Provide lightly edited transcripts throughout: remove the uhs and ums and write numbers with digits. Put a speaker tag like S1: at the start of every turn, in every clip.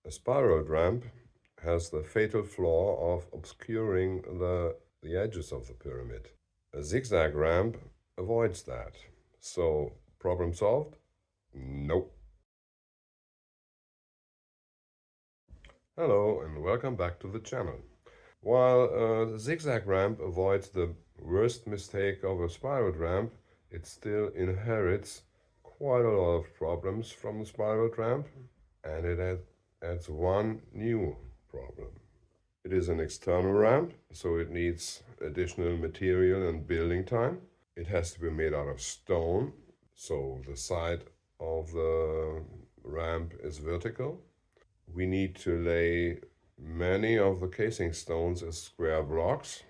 S1: A spiral ramp has the fatal flaw of obscuring the edges of the pyramid. A zigzag ramp avoids that. So, problem solved? Nope. Hello and welcome back to the channel. While a zigzag ramp avoids the worst mistake of a spiral ramp, it still inherits quite a lot of problems from the spiral ramp, and it adds one new problem. It is an external ramp, so it needs additional material and building time. It has to be made out of stone, so the side of the ramp is vertical. We need to lay many of the casing stones as square blocks,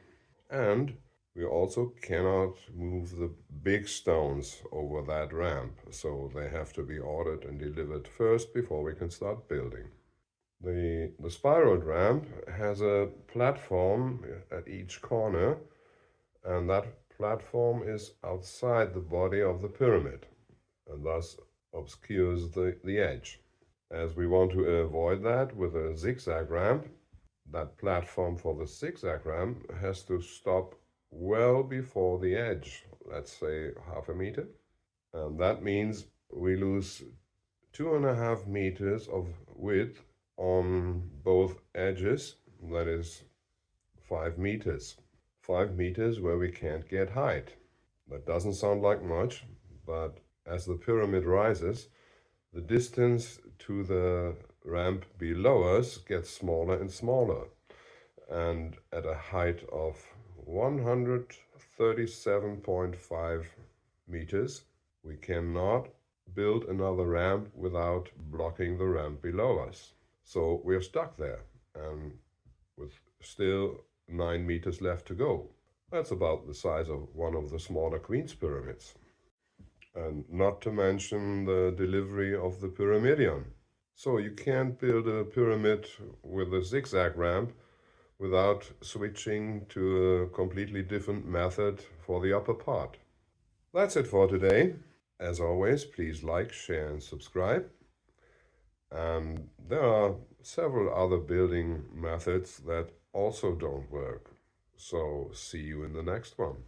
S1: and we also cannot move the big stones over that ramp, so they have to be ordered and delivered first before we can start building. The spiral ramp has a platform at each corner, and that platform is outside the body of the pyramid and thus obscures the edge. As we want to avoid that with a zigzag ramp, that platform for the zigzag ramp has to stop well before the edge, let's say half a meter. And that means we lose 2.5 meters of width on both edges, that is 5 meters. 5 meters where we can't get height. That doesn't sound like much, but as the pyramid rises, the distance to the ramp below us gets smaller and smaller. And at a height of 137.5 meters, we cannot build another ramp without blocking the ramp below us. So we're stuck there, and with still 9 meters left to go. That's about the size of one of the smaller Queen's pyramids. And not to mention the delivery of the pyramidion. So you can't build a pyramid with a zigzag ramp without switching to a completely different method for the upper part. That's it for today. As always, please like, share and subscribe. And there are several other building methods that also don't work. So see you in the next one.